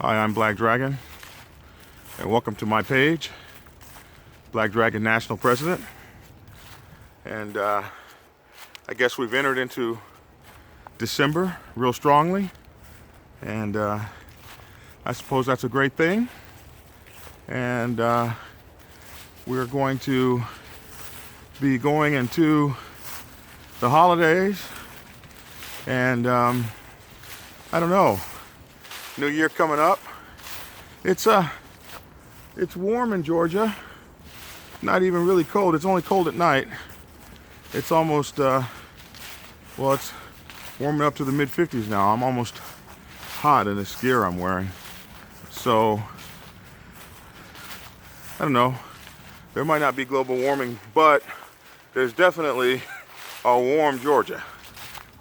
Hi, I'm Black Dragon, and welcome to my page, Black Dragon National President. And I guess we've entered into December real strongly, and I suppose that's a great thing. And we're going to be going into the holidays, and I don't know. New Year coming up. It's warm in Georgia. Not even really cold. It's only cold at night. It's almost well, it's warming up to the mid-50s now. I'm almost hot in this gear I'm wearing. So I don't know. There might not be global warming, but there's definitely a warm Georgia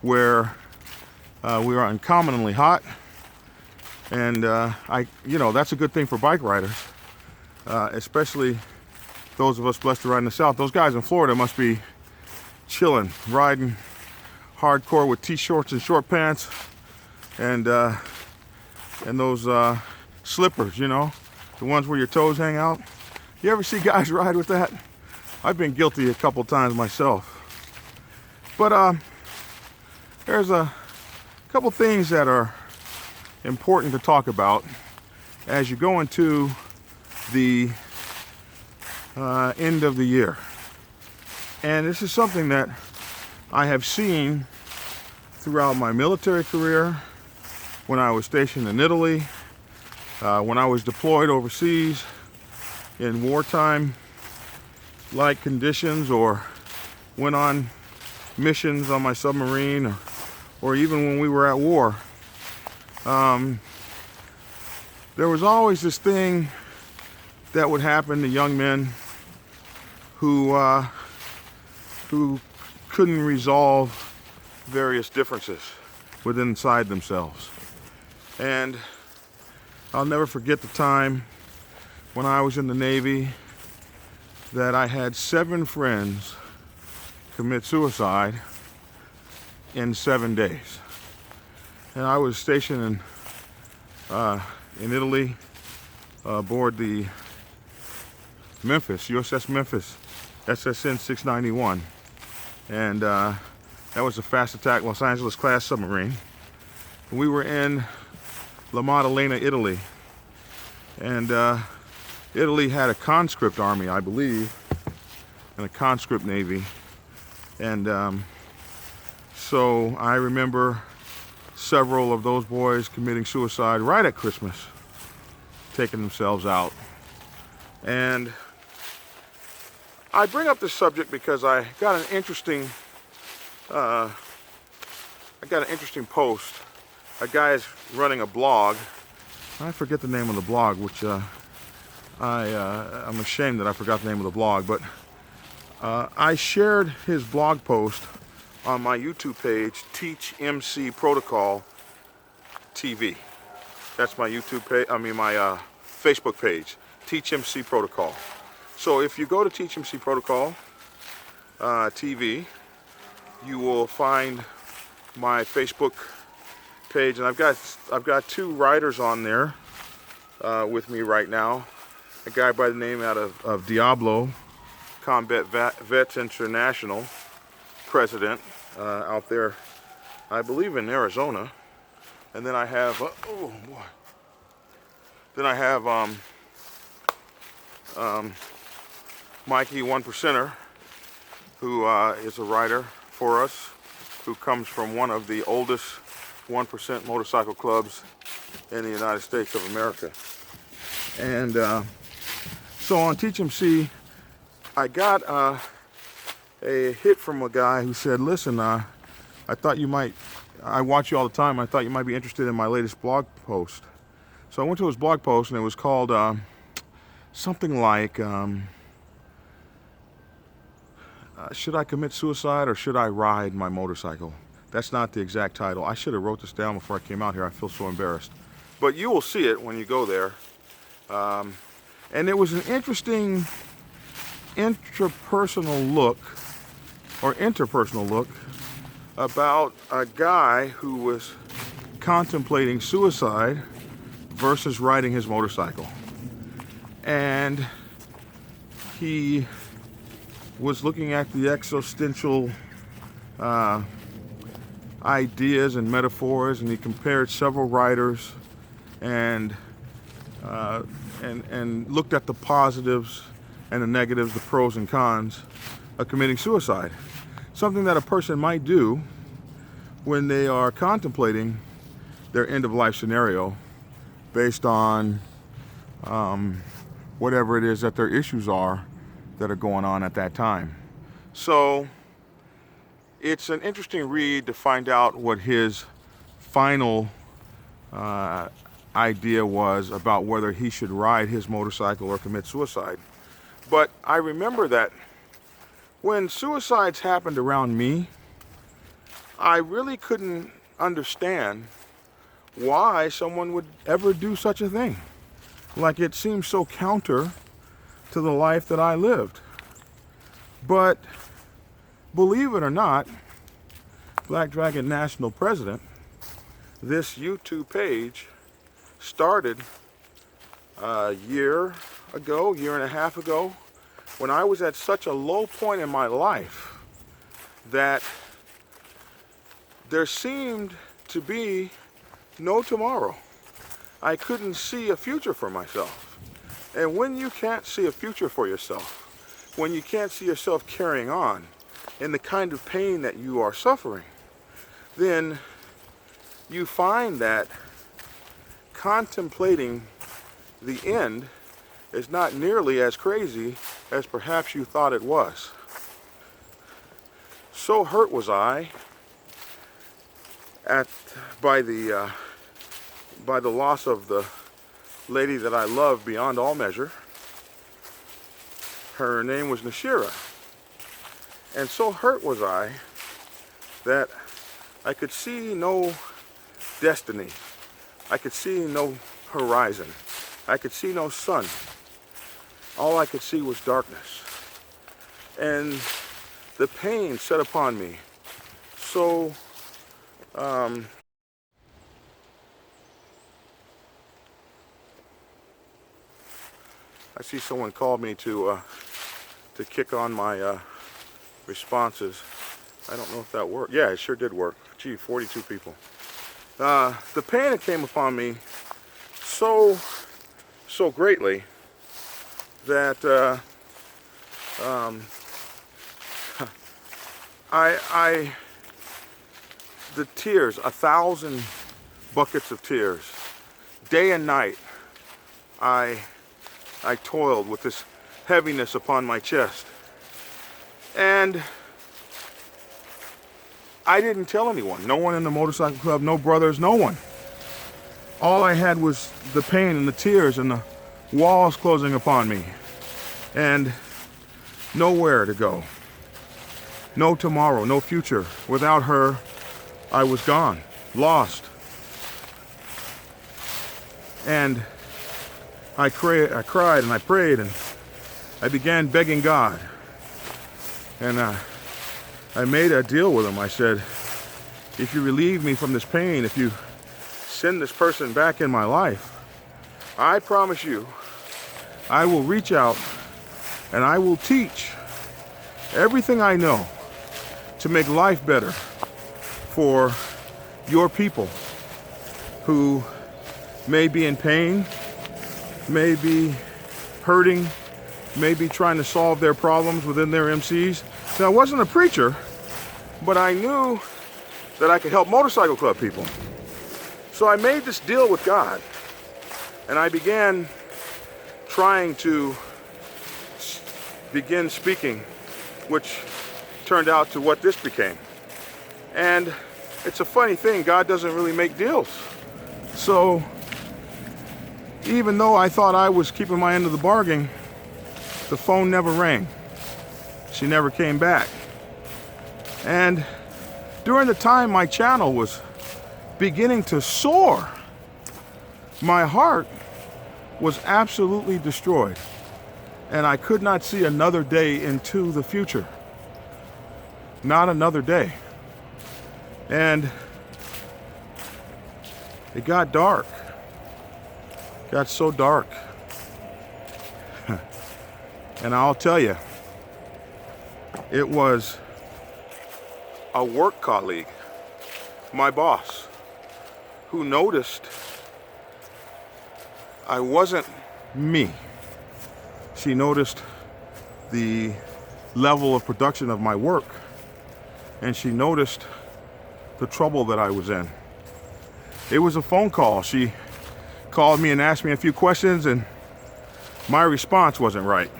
where we are uncommonly hot. And that's a good thing for bike riders, especially those of us blessed to ride in the South. Those guys in Florida must be chilling, riding hardcore with t-shirts and short pants, and those slippers, the ones where your toes hang out. You ever see guys ride with that? I've been guilty a couple times myself. But there's a couple things that are important to talk about as you go into the end of the year. And this is something that I have seen throughout my military career, when I was stationed in Italy, when I was deployed overseas in wartime like conditions, or went on missions on my submarine, or even when we were at war. There was always this thing that would happen to young men who couldn't resolve various differences inside themselves. And I'll never forget the time when I was in the Navy that I had 7 friends commit suicide in 7 days. And I was stationed in Italy aboard the USS Memphis, SSN 691. And that was a fast attack Los Angeles class submarine. We were in La Maddalena, Italy. And Italy had a conscript army, I believe, and a conscript navy. And so I remember several of those boys committing suicide right at Christmas, taking themselves out. And I bring up this subject because I got an interesting post. A guy is running a blog. I forget the name of the blog, which I'm ashamed that I forgot the name of the blog, but I shared his blog post on my YouTube page, Teach MC Protocol TV. That's my YouTube page, my Facebook page, Teach MC Protocol. So if you go to Teach MC Protocol TV, you will find my Facebook page, and I've got 2 writers on there with me right now. A guy by the name out of Diablo, Combat Vets International president, out there, I believe in Arizona. And then I have Mikey 1%er, who is a writer for us, who comes from one of the oldest 1% motorcycle clubs in the United States of America. And so on Teach MC, I got a hit from a guy who said, listen, I watch you all the time. I thought you might be interested in my latest blog post. So I went to his blog post, and it was called something like, should I commit suicide or should I ride my motorcycle? That's not the exact title. I should have wrote this down before I came out here. I feel so embarrassed. But you will see it when you go there. And it was an interesting interpersonal look about a guy who was contemplating suicide versus riding his motorcycle. And he was looking at the existential ideas and metaphors, and he compared several riders and looked at the positives and the negatives, the pros and cons of committing suicide. Something that a person might do when they are contemplating their end-of-life scenario based on whatever it is that their issues are that are going on at that time. So it's an interesting read to find out what his final idea was about whether he should ride his motorcycle or commit suicide. But I remember that when suicides happened around me, I really couldn't understand why someone would ever do such a thing. Like, it seemed so counter to the life that I lived. But believe it or not, Black Dragon National President, this YouTube page started a year and a half ago, when I was at such a low point in my life that there seemed to be no tomorrow. I couldn't see a future for myself. And when you can't see a future for yourself, when you can't see yourself carrying on in the kind of pain that you are suffering, then you find that contemplating the end is not nearly as crazy as perhaps you thought it was. So hurt was I by the loss of the lady that I love beyond all measure. Her name was Nashira. And so hurt was I that I could see no destiny. I could see no horizon. I could see no sun. All I could see was darkness. And the pain set upon me so I see someone called me to kick on my responses. I don't know if that worked. Yeah, it sure did work. Gee, 42 people. The pain that came upon me so greatly that the tears, 1,000 buckets of tears, day and night, I toiled with this heaviness upon my chest. And I didn't tell anyone. No one in the motorcycle club, no brothers, no one. All I had was the pain and the tears and the walls closing upon me. And nowhere to go. No tomorrow, no future. Without her, I was gone, lost. And I cried and I prayed and I began begging God. And I made a deal with him. I said, if you relieve me from this pain, if you send this person back in my life, I promise you, I will reach out and I will teach everything I know to make life better for your people who may be in pain, may be hurting, may be trying to solve their problems within their MCs. Now, I wasn't a preacher, but I knew that I could help motorcycle club people. So I made this deal with God, and I began trying to begin speaking, which turned out to what this became. And it's a funny thing, God doesn't really make deals. So even though I thought I was keeping my end of the bargain, the phone never rang. She never came back. And during the time my channel was beginning to soar, my heart was absolutely destroyed. And I could not see another day into the future. Not another day. And it got dark. got so dark. And I'll tell you, it was a work colleague, my boss, who noticed I wasn't me. She noticed the level of production of my work, and she noticed the trouble that I was in. It was a phone call. She called me and asked me a few questions, and my response wasn't right.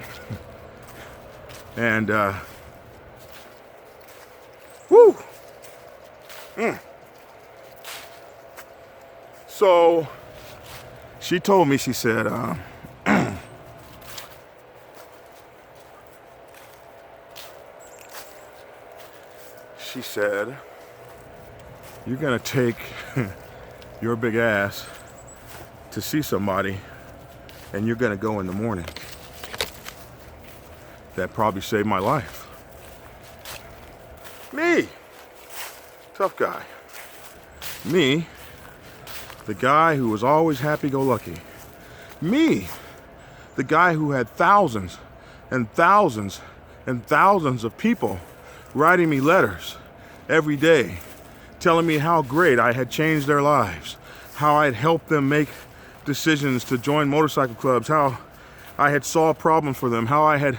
And whew. So she told me, she said, she said, you're gonna take your big ass to see somebody, and you're gonna go in the morning. That probably saved my life. Me, tough guy. Me, the guy who was always happy-go-lucky. Me, the guy who had thousands and thousands and thousands of people writing me letters every day, telling me how great I had changed their lives, how I had helped them make decisions to join motorcycle clubs, how I had solved problems for them, how I had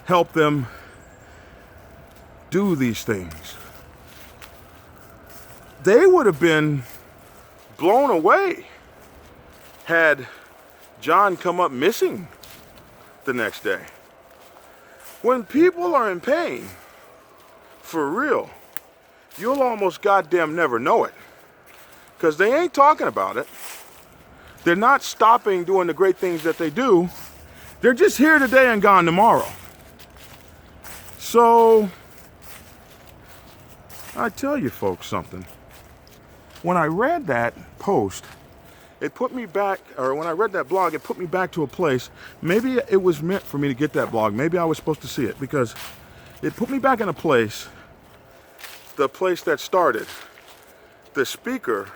helped them do these things. They would have been blown away had John come up missing the next day. When people are in pain, for real, you'll almost goddamn never know it. Because they ain't talking about it. They're not stopping doing the great things that they do. They're just here today and gone tomorrow. So, I tell you folks something. When I read that post, it put me back, or when I read that blog, it put me back to a place. Maybe it was meant for me to get that blog. Maybe I was supposed to see it, because it put me back in a place, the place that started, the speaker,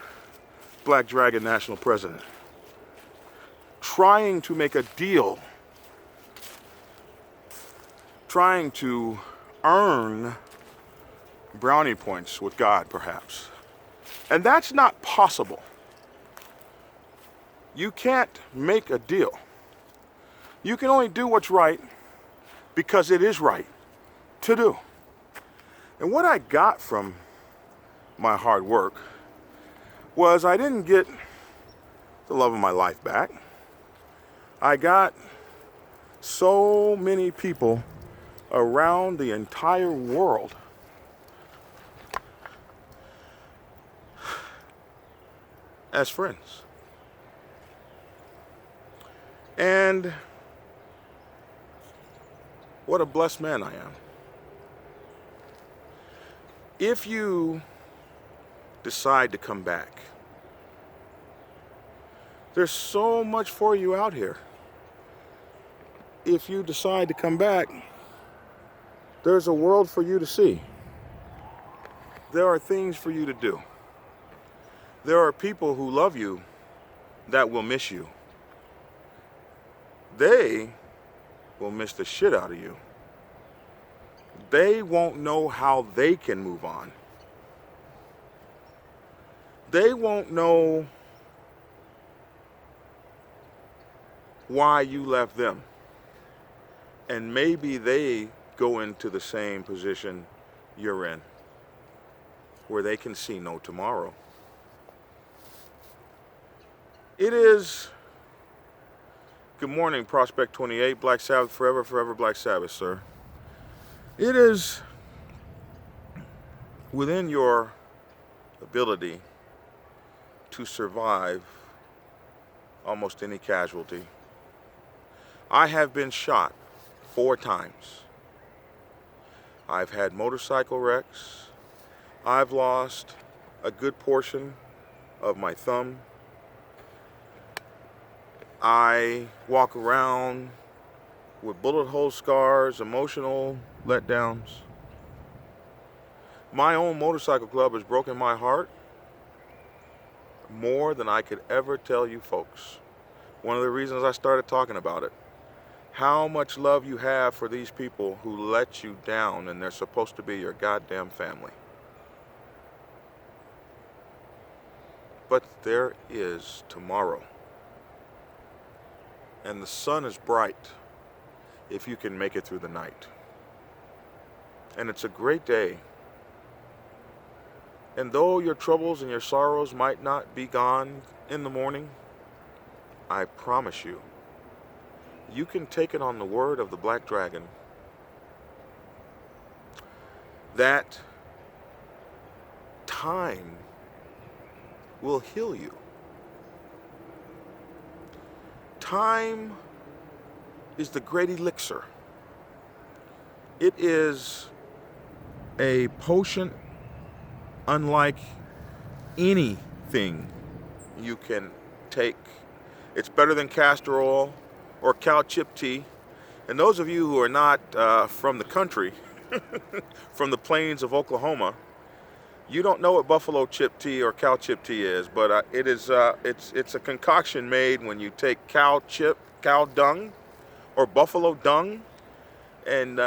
Black Dragon National President, trying to make a deal, trying to earn brownie points with God, perhaps. And that's not possible. You can't make a deal. You can only do what's right because it is right to do. And what I got from my hard work was I didn't get the love of my life back. I got so many people around the entire world as friends. And what a blessed man I am. If you decide to come back, there's so much for you out here. If you decide to come back, there's a world for you to see. There are things for you to do. There are people who love you that will miss you. They will miss the shit out of you. They won't know how they can move on. They won't know why you left them. And maybe they go into the same position you're in, where they can see no tomorrow. It is, good morning, Prospect 28, Black Sabbath forever, forever Black Sabbath, sir. It is within your ability to survive almost any casualty. I have been shot 4 times. I've had motorcycle wrecks. I've lost a good portion of my thumb. I walk around with bullet hole scars, emotional letdowns. My own motorcycle club has broken my heart more than I could ever tell you folks. One of the reasons I started talking about it. How much love you have for these people who let you down, and they're supposed to be your goddamn family. But there is tomorrow. And the sun is bright if you can make it through the night. And it's a great day. And though your troubles and your sorrows might not be gone in the morning, I promise you, you can take it on the word of the Black Dragon that time will heal you. Time is the great elixir. It is a potion unlike anything you can take. It's better than castor oil or cow chip tea. And those of you who are not from the country, from the plains of Oklahoma, you don't know what buffalo chip tea or cow chip tea is, but it's a concoction made when you take cow dung or buffalo dung, and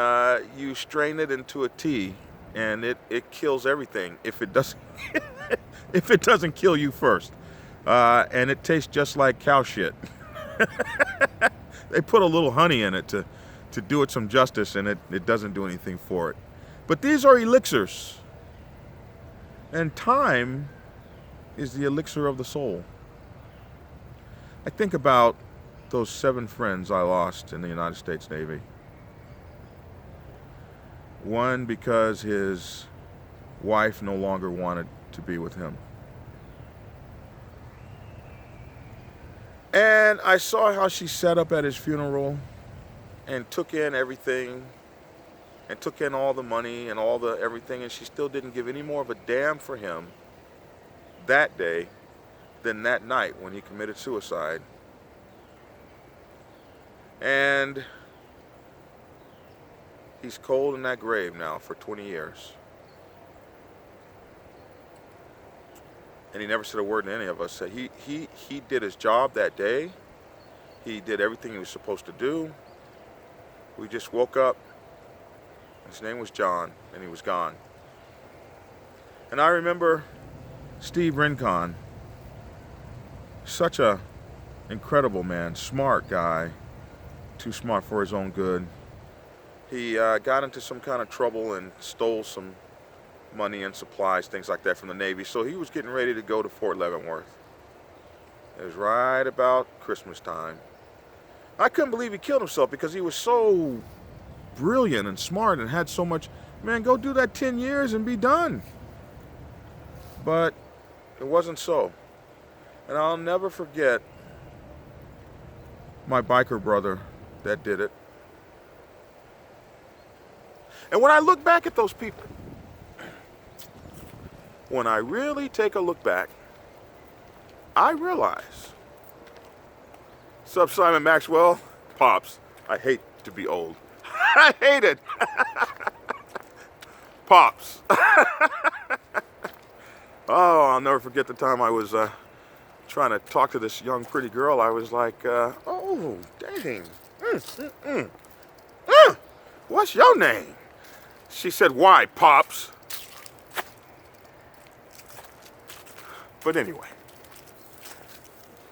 you strain it into a tea, and it kills everything if it doesn't if it doesn't kill you first. And it tastes just like cow shit. They put a little honey in it to do it some justice, and it doesn't do anything for it. But these are elixirs. And time is the elixir of the soul. I think about those 7 friends I lost in the United States Navy. One because his wife no longer wanted to be with him. And I saw how she sat up at his funeral and took in everything, and took in all the money and all the everything, and she still didn't give any more of a damn for him that day than that night when he committed suicide. And he's cold in that grave now for 20 years. And he never said a word to any of us. He did his job that day. He did everything he was supposed to do. We just woke up. His name was John, and he was gone. And I remember Steve Rincon, such a incredible man, smart guy, too smart for his own good. He got into some kind of trouble and stole some money and supplies, things like that, from the Navy. So he was getting ready to go to Fort Leavenworth. It was right about Christmas time. I couldn't believe he killed himself because he was so brilliant and smart and had so much. Man, go do that 10 years and be done. But it wasn't so. And I'll never forget my biker brother that did it. And when I look back at those people, when I really take a look back, I realize. Sup, Simon Maxwell? Pops, I hate to be old. I hate it. Pops. Oh, I'll never forget the time I was trying to talk to this young pretty girl. I was like, oh, dang. What's your name? She said, why, Pops? But anyway,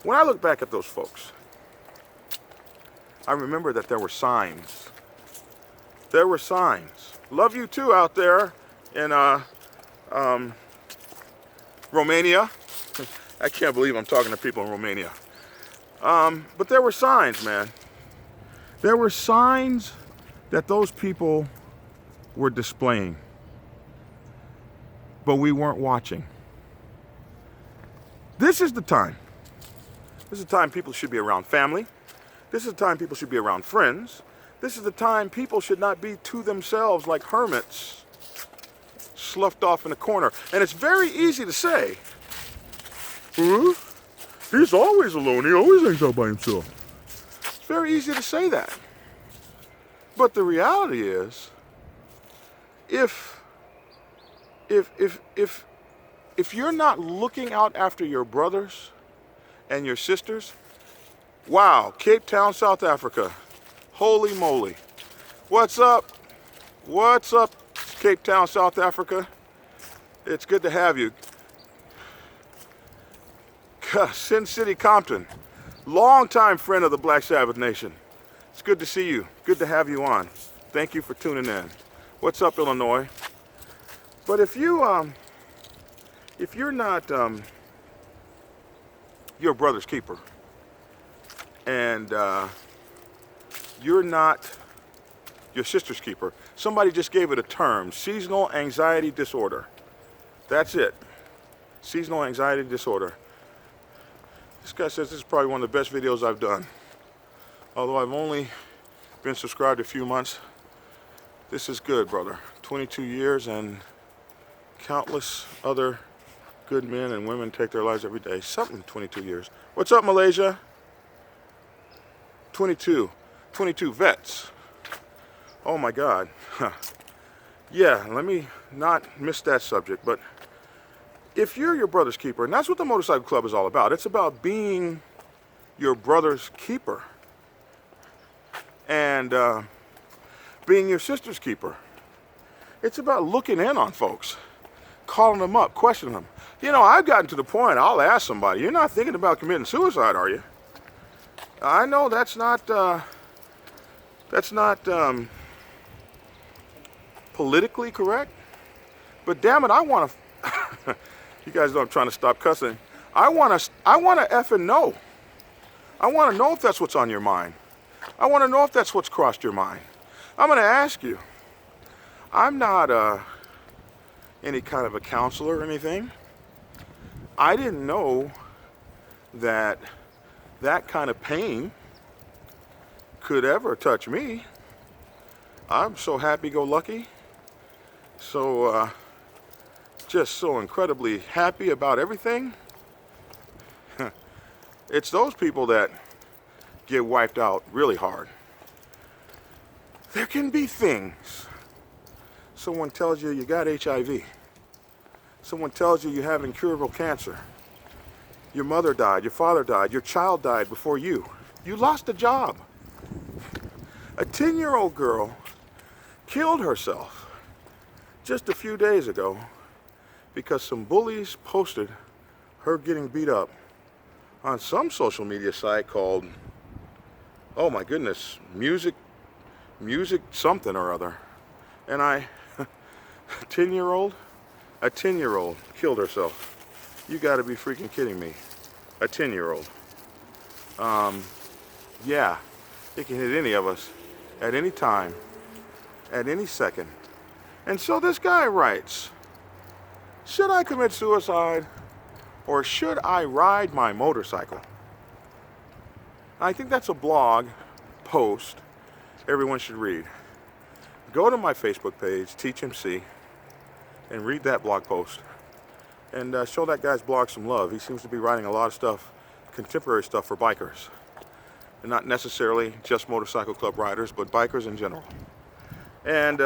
when I look back at those folks, I remember that there were signs. There were signs. Love you too out there in Romania. I can't believe I'm talking to people in Romania. But there were signs, man. There were signs that those people were displaying. But we weren't watching. This is the time. This is the time people should be around family. This is the time people should be around friends. This is the time people should not be to themselves like hermits, sloughed off in a corner. And it's very easy to say, he's always alone. He always hangs out by himself. It's very easy to say that. But the reality is, if you're not looking out after your brothers and your sisters, Wow, Cape Town, South Africa. Holy moly. What's up? What's up, Cape Town, South Africa? It's good to have you. Sin City, Compton. Longtime friend of the Black Sabbath Nation. It's good to see you. Good to have you on. Thank you for tuning in. What's up, Illinois? But if you're not your brother's keeper, and you're not your sister's keeper, somebody just gave it a term: seasonal anxiety disorder. That's it. Seasonal anxiety disorder. This guy says this is probably one of the best videos I've done. Although I've only been subscribed a few months, this is good, brother. 22 years and countless other good men and women take their lives every day. Something 22 years. What's up, Malaysia? 22 vets. Oh my God. Yeah, let me not miss that subject, but if you're your brother's keeper, and that's what the motorcycle club is all about, it's about being your brother's keeper and being your sister's keeper. It's about looking in on folks, calling them up, questioning them. You know, I've gotten to the point, I'll ask somebody, you're not thinking about committing suicide, are you? I know that's not politically correct, but damn it, I want to, you guys know I'm trying to stop cussing. I want to effing know. I want to know if that's what's on your mind. I want to know if that's what's crossed your mind. I'm going to ask you. I'm not any kind of a counselor or anything. I didn't know that that kind of pain could ever touch me. I'm so happy-go-lucky, so just so incredibly happy about everything. It's those people that get wiped out really hard. There can be things. Someone tells you you got HIV. Someone tells you you have incurable cancer. Your mother died, your father died, your child died before you. You lost a job. A 10-year-old girl killed herself just a few days ago because some bullies posted her getting beat up on some social media site called, oh my goodness, music something or other. And a 10-year-old killed herself. You gotta be freaking kidding me. A 10-year-old. Yeah, it can hit any of us at any time, at any second. And so this guy writes, should I commit suicide or should I ride my motorcycle? I think that's a blog post everyone should read. Go to my Facebook page, TeachMC, and read that blog post. And show that guy's blog some love. He seems to be writing a lot of stuff, contemporary stuff for bikers. And not necessarily just motorcycle club riders, but bikers in general. And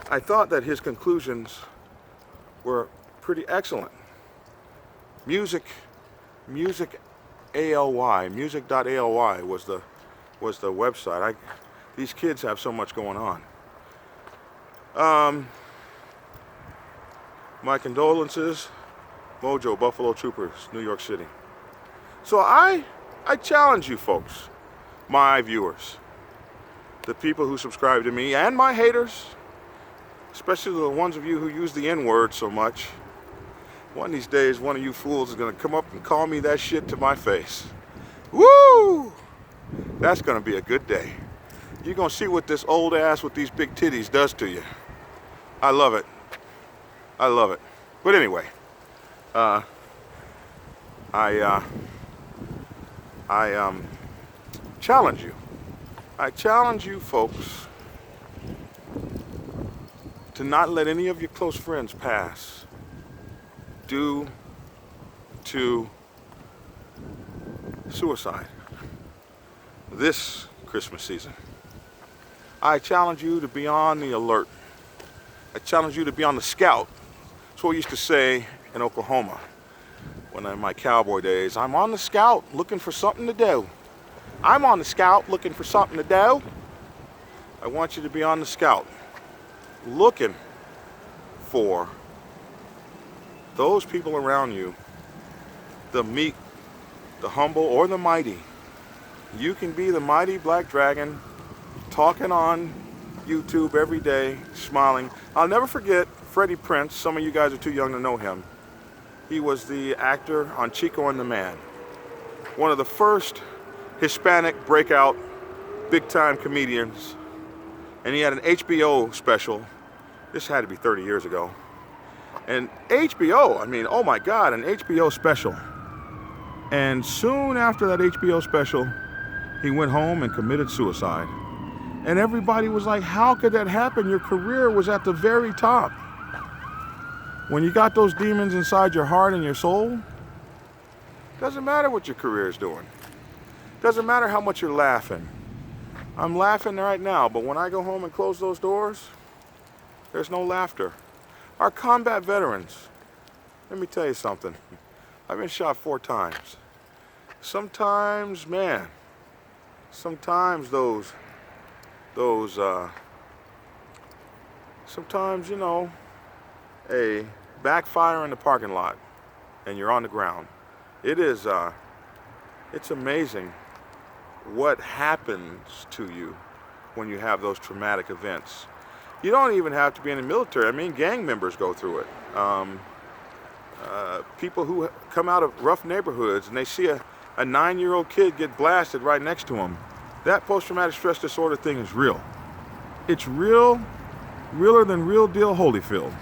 I thought that his conclusions were pretty excellent. music.aly was the website. These kids have so much going on. My condolences, Mojo, Buffalo Troopers, New York City. So I challenge you folks, my viewers, the people who subscribe to me, and my haters, especially the ones of you who use the N-word so much. One of these days, one of you fools is gonna come up and call me that shit to my face. Woo! That's gonna be a good day. You're gonna see what this old ass with these big titties does to you. I love it. I love it. But anyway, I challenge you. I challenge you folks to not let any of your close friends pass due to suicide this Christmas season. I challenge you to be on the alert. I challenge you to be on the scout. That's what we used to say in Oklahoma in my cowboy days. I'm on the scout looking for something to do. I'm on the scout looking for something to do. I want you to be on the scout looking for those people around you, the meek, the humble, or the mighty. You can be the mighty black dragon talking on YouTube every day, smiling. I'll never forget Freddie Prinze. Some of you guys are too young to know him. He was the actor on Chico and the Man. One of the first Hispanic breakout big-time comedians. And he had an HBO special. This had to be 30 years ago. And HBO, I mean, oh my God, an HBO special. And soon after that HBO special, he went home and committed suicide. And everybody was like, how could that happen? Your career was at the very top. When you got those demons inside your heart and your soul, doesn't matter what your career is doing. Doesn't matter how much you're laughing. I'm laughing right now, but when I go home and close those doors, there's no laughter. Our combat veterans, let me tell you something. I've been shot 4 times. Sometimes, man, sometimes sometimes, you know, a backfire in the parking lot and you're on the ground. It is, it's amazing what happens to you when you have those traumatic events. You don't even have to be in the military. I mean, gang members go through it. People who come out of rough neighborhoods and they see a 9-year-old kid get blasted right next to them. That post-traumatic stress disorder thing is real. It's real, realer than real deal Holyfield.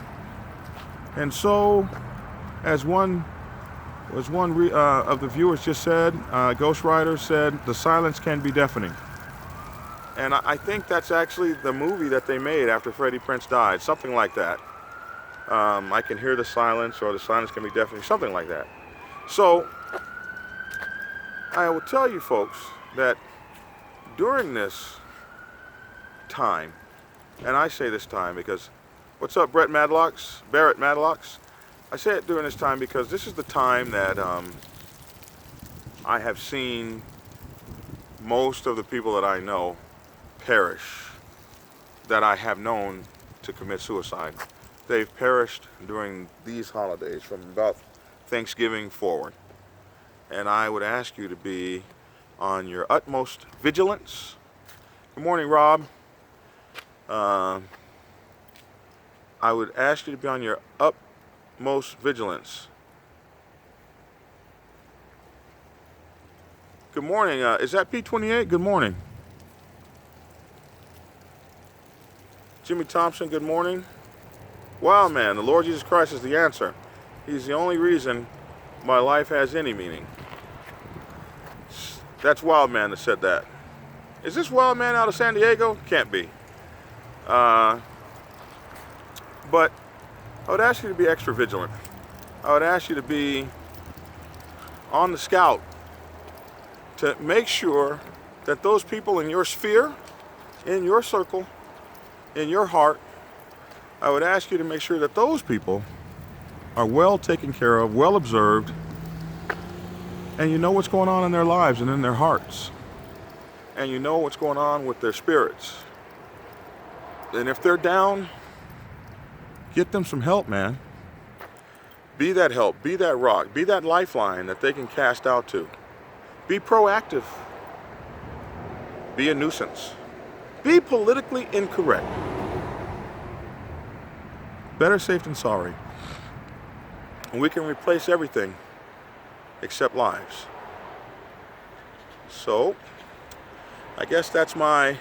And so, as one of the viewers just said, Ghost Rider said, the silence can be deafening. And I think that's actually the movie that they made after Freddie Prinze died, something like that. I can hear the silence, or the silence can be deafening, something like that. So, I will tell you folks that during this time, and I say this time because, what's up Barrett Madlocks? I say it during this time because this is the time that I have seen most of the people that I know perish, that I have known to commit suicide. They've perished during these holidays from about Thanksgiving forward. And I would ask you to be on your utmost vigilance. Good morning, Rob. I would ask you to be on your utmost vigilance. Good morning. Is that P28? Good morning. Jimmy Thompson, good morning. Wow, man, the Lord Jesus Christ is the answer. He's the only reason my life has any meaning. That's Wild Man that said that. Is this Wild Man out of San Diego? Can't be. But I would ask you to be extra vigilant. I would ask you to be on the scout to make sure that those people in your sphere, in your circle, in your heart, I would ask you to make sure that those people are well taken care of, well observed, and you know what's going on in their lives and in their hearts. And you know what's going on with their spirits. And if they're down, get them some help, man. Be that help, be that rock, be that lifeline that they can cast out to. Be proactive. Be a nuisance. Be politically incorrect. Better safe than sorry. And we can replace everything except lives. So, I guess that's my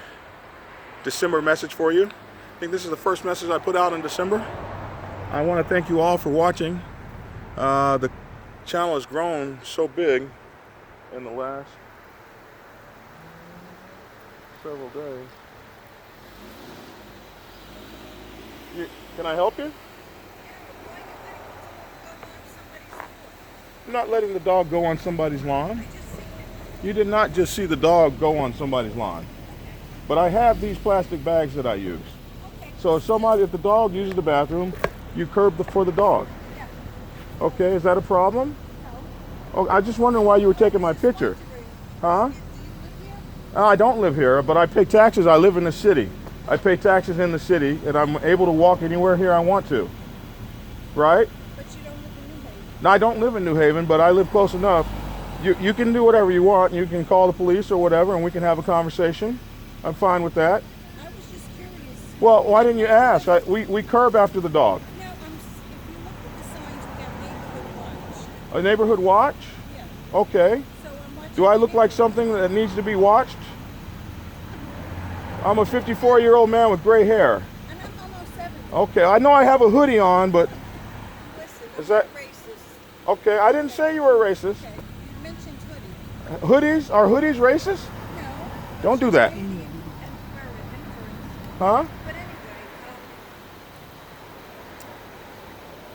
December message for you. I think this is the first message I put out in December. I want to thank you all for watching. The channel has grown so big in the last several days. Can I help you? I'm not letting the dog go on somebody's lawn. You did not just see the dog go on somebody's lawn. But I have these plastic bags that I use. So if the dog uses the bathroom, you curb for the dog. Okay, is that a problem? No. Oh, I just wondering why you were taking my picture. Huh? I don't live here, but I pay taxes. I live in the city. I pay taxes in the city, and I'm able to walk anywhere here I want to. Right? But you don't live in New Haven. No, I don't live in New Haven, but I live close enough. You can do whatever you want. You can call the police or whatever, and we can have a conversation. I'm fine with that. I was just curious. Well, why didn't you ask? We curb after the dog. No, if you look at the signs, we got neighborhood watch. A neighborhood watch? Yeah. Okay. So I'm watching. Do I look like something that needs to be watched? I'm a 54-year-old man with gray hair. And I'm almost 70. Okay, I know I have a hoodie on, but Listen, is I'm that not racist. okay? I didn't say you were racist. Okay. You mentioned hoodie. Hoodies? Are hoodies racist? No. Don't do that. And Huh? But anyway,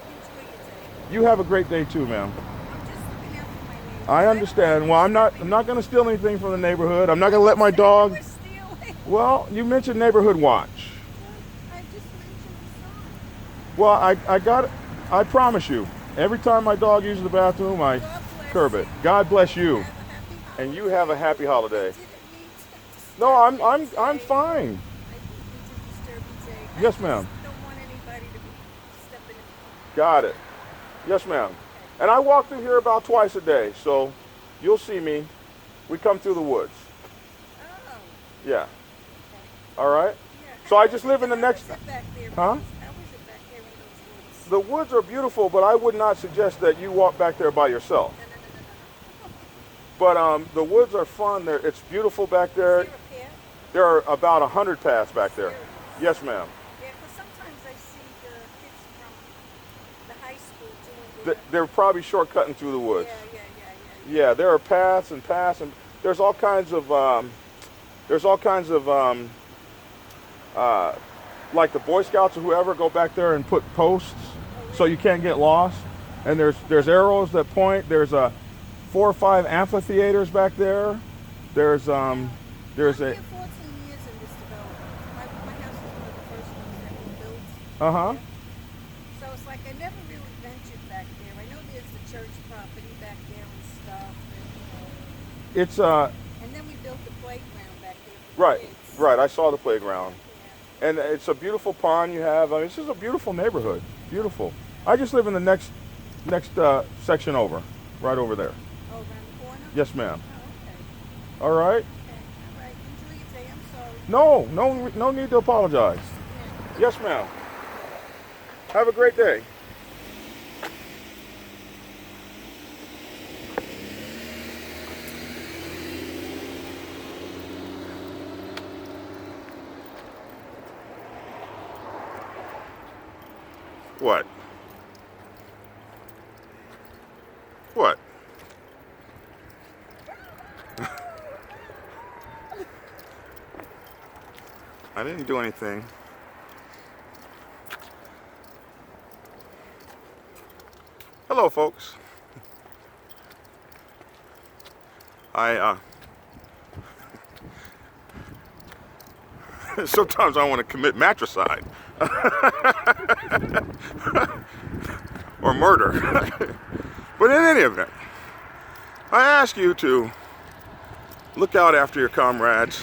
enjoy your day. You have a great day too, ma'am. I'm just looking out for my neighbors. I understand. Well, I'm not going to steal anything from the neighborhood. I'm not going to let my dog. We're stealing. Well, you mentioned neighborhood watch. I just mentioned the sign. Well, I got it. I promise you. Every time my dog uses the bathroom, I God bless curb it. you. God bless you, Have a happy holiday. and you have a happy holiday. Didn't mean to disturb No, I'm your day. fine. I didn't mean to disturb your day. I Yes, just ma'am. don't want anybody to be stepping in. Got it. Yes, ma'am. And I walk through here about twice a day, so you'll see me. We come through the woods. Oh, Yeah. okay. All right. Yeah. So I just live in the next. How was it back there? Huh? How was it back there in those woods? The woods are beautiful, but I would not suggest that you walk back there by yourself. No. But the woods are fun. It's beautiful back there. Is there a path? There are about 100 paths back there. Yes, ma'am. Yeah, because sometimes I see the kids from the high school doing They're probably shortcutting through the woods. Yeah. Yeah, there are paths, and there's all kinds of like the Boy Scouts or whoever go back there and put posts so you can't get lost. And there's arrows that point. There's 4 or 5 amphitheaters back there. There's I've been a 14 years in this development. My house is one of the first ones that we built. uh-huh. So it's like I never really ventured back there. I know there's the church property back there and stuff. And, It's and then we built the playground back there for the right, kids. right. I saw the playground. Yeah. And it's a beautiful pond you have. I mean, this is a beautiful neighborhood. Beautiful. I just live in the next section over, right over there. Oh, around the corner? Yes, ma'am. Oh, okay. All right. Okay. All right. Enjoy your day. I'm sorry. No need to apologize. Yeah. Yes, ma'am. Have a great day. What? What? I didn't do anything. Hello, folks. Sometimes I want to commit matricide or murder. But in any event, I ask you to look out after your comrades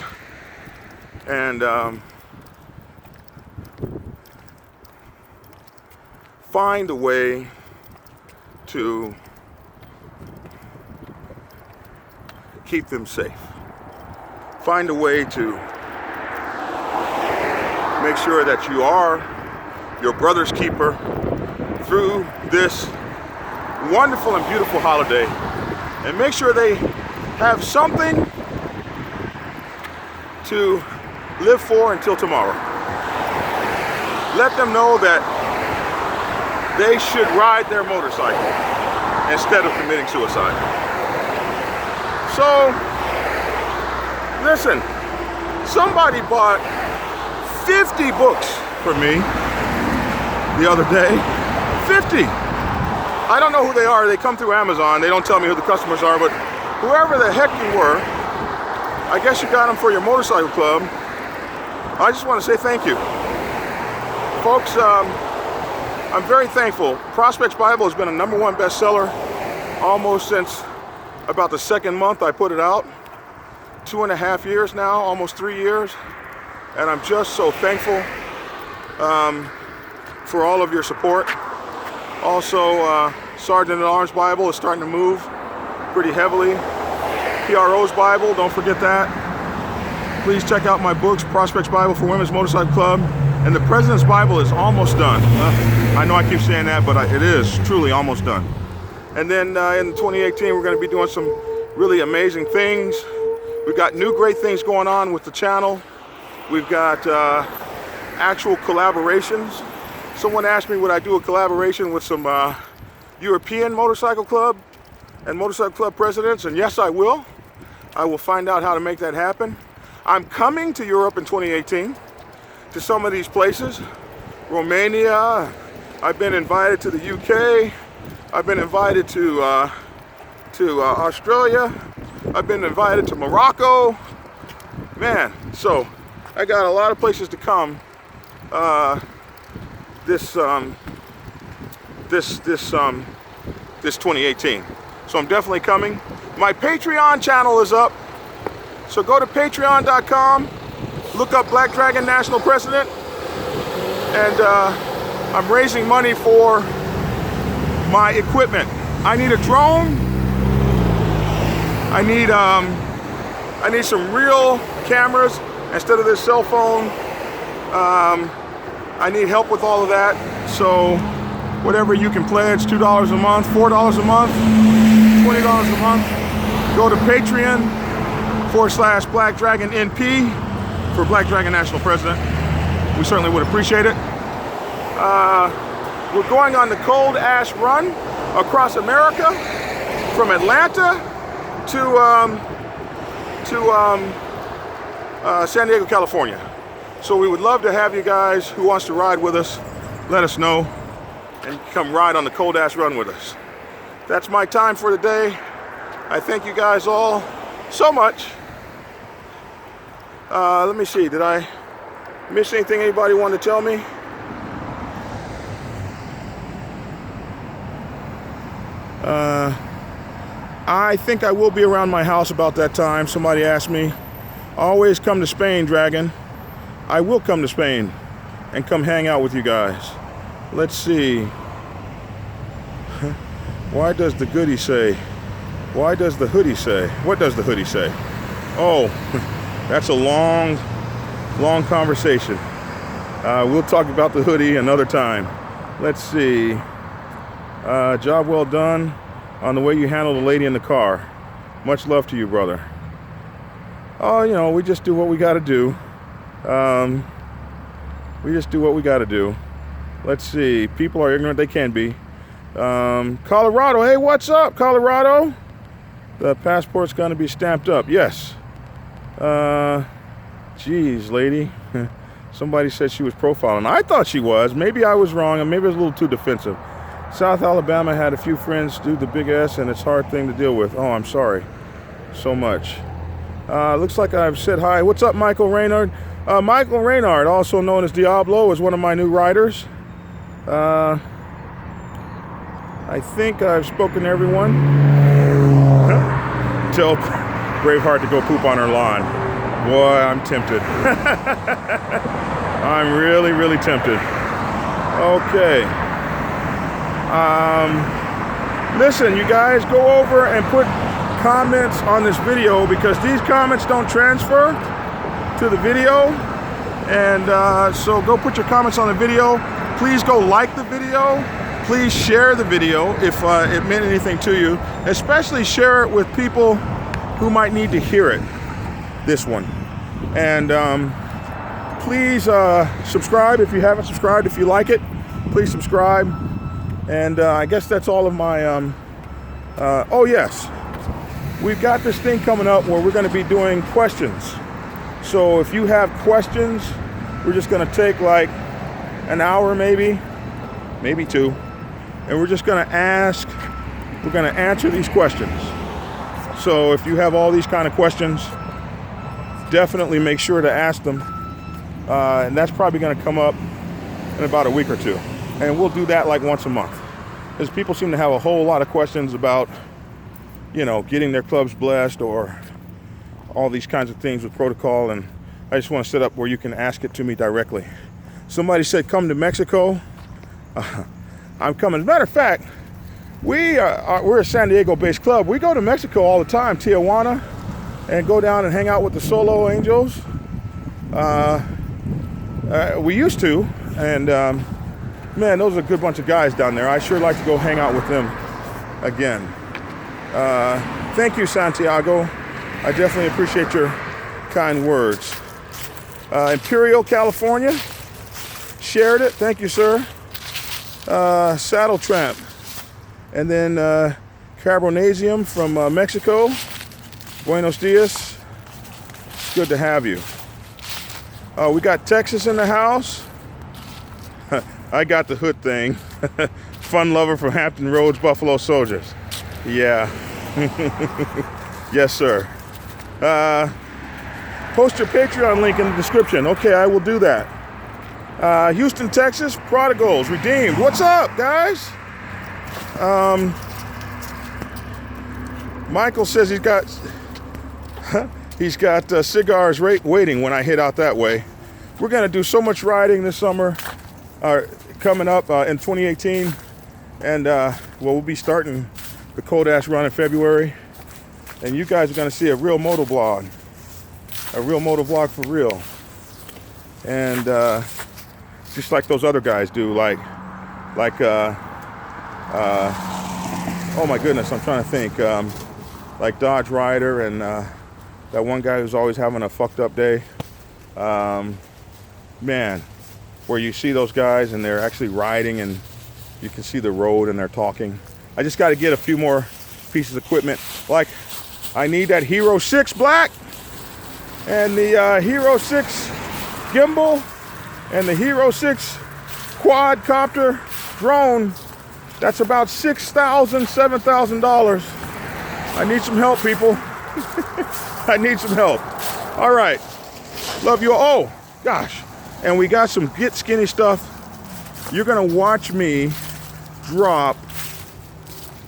and find a way to keep them safe. Find a way to make sure that you are your brother's keeper through this wonderful and beautiful holiday, and make sure they have something to live for until tomorrow. Let them know that they should ride their motorcycle instead of committing suicide. So, listen, somebody bought 50 books for me the other day. 50. I don't know who they are. They come through Amazon. They don't tell me who the customers are, but whoever the heck you were, I guess you got them for your motorcycle club. I just want to say thank you. Folks, I'm very thankful. Prospects Bible has been a #1 bestseller almost since about the second month I put it out. 2.5 years now, almost 3 years. And I'm just so thankful for all of your support. Also, Sergeant at Arms Bible is starting to move pretty heavily. PRO's Bible, don't forget that. Please check out my books, Prospects Bible for Women's Motorcycle Club, and the President's Bible is almost done. I know I keep saying that, but it is truly almost done. And then in 2018, we're going to be doing some really amazing things. We've got new great things going on with the channel. We've got actual collaborations. Someone asked me would I do a collaboration with some European motorcycle club and motorcycle club presidents, and yes, I will. I will find out how to make that happen. I'm coming to Europe in 2018 to some of these places. Romania, I've been invited to the UK, I've been invited to Australia, I've been invited to Morocco. Man, so I got a lot of places to come this 2018. So I'm definitely coming. My Patreon channel is up. So go to patreon.com, look up Black Dragon National President, and I'm raising money for my equipment. I need a drone. I need some real cameras instead of this cell phone. I need help with all of that. So whatever you can pledge, $2 a month, $4 a month, $20 a month, go to Patreon/Black Dragon NP for Black Dragon National President. We certainly would appreciate it. We're going on the Cold Ash Run across America from Atlanta to San Diego, California. So we would love to have you guys who wants to ride with us. Let us know and come ride on the Cold Ash Run with us. That's my time for today. I thank you guys all so much. Let me see, did I miss anything anybody wanted to tell me? I think I will be around my house about that time. Somebody asked me, always come to Spain, Dragon. I will come to Spain and come hang out with you guys. Let's see. Why does the goodie say? Why does the hoodie say? What does the hoodie say? Oh, that's a long conversation. We'll talk about the hoodie another time. Let's see. Job well done on the way you handled the lady in the car. Much love to you, brother. Oh, you know, we just do what we got to do. We just do what we got to do. Let's see. People are ignorant. They can be. Colorado. Hey, what's up, Colorado? The passport's going to be stamped up. Yes. Geez, lady. Somebody said she was profiling. I thought she was. Maybe I was wrong, and maybe it was a little too defensive. South Alabama had a few friends do the big S, and it's a hard thing to deal with. Oh, I'm sorry so much. Looks like I've said hi. What's up, Michael Raynard? Michael Raynard, also known as Diablo, is one of my new riders. I think I've spoken to everyone. Tell Braveheart to go poop on her lawn. Boy, I'm tempted. I'm really, really tempted. Okay. Listen, you guys, go over and put comments on this video because these comments don't transfer to the video. And so go put your comments on the video. Please go like the video. Please share the video if it meant anything to you. Especially share it with people who might need to hear it. This one. And please subscribe if you haven't subscribed. If you like it, please subscribe. And I guess that's all of my, oh yes, we've got this thing coming up where we're going to be doing questions. So if you have questions, we're just going to take like an hour maybe 2, and we're just going to answer these questions. So if you have all these kind of questions, definitely make sure to ask them. And that's probably going to come up in about a week or two. And we'll do that like once a month. is people seem to have a whole lot of questions about, you know, getting their clubs blessed or all these kinds of things with protocol, and I just want to set up where you can ask it to me directly. Somebody said come to Mexico. I'm coming. As a matter of fact, we're a San Diego-based club. We go to Mexico all the time, Tijuana, and go down and hang out with the Solo Angels. We used to, and man, those are a good bunch of guys down there. I sure like to go hang out with them again. Thank you, Santiago. I definitely appreciate your kind words. Imperial, California. Shared it. Thank you, sir. Saddle Tramp. And then Carbonasium from Mexico. Buenos dias. It's good to have you. We got Texas in the house. I got the hood thing. Fun lover from Hampton Roads, Buffalo Soldiers. Yeah. Yes, sir. Post your Patreon link in the description. Okay, I will do that. Houston, Texas, Prodigals, Redeemed. What's up, guys? Michael says he's got cigars waiting when I head out that way. We're gonna do so much riding this summer, coming up in 2018, and we'll be starting the Cold Ash Run in February, and you guys are gonna see a real moto vlog for real, and just like those other guys do, like oh my goodness, I'm trying to think, like Dodge Rider and that one guy who's always having a fucked up day. Man, where you see those guys and they're actually riding and you can see the road and they're talking. I just got to get a few more pieces of equipment. Like, I need that Hero 6 black and the Hero 6 gimbal and the Hero 6 quadcopter drone. That's about $6,000, $7,000. I need some help, people. I need some help. All right. Love you all. Oh, gosh. And we got some Get Skinny stuff. You're going to watch me drop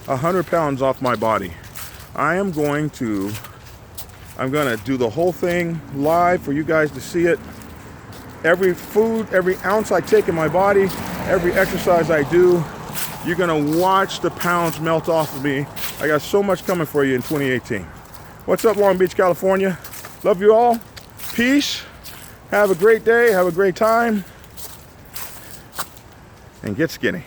100 pounds off my body. I'm going to do the whole thing live for you guys to see it. Every food, every ounce I take in my body, every exercise I do, you're gonna watch the pounds melt off of me. I got so much coming for you in 2018. What's up, Long Beach, California? Love you all. Peace. Have a great day. Have a great time. And get skinny.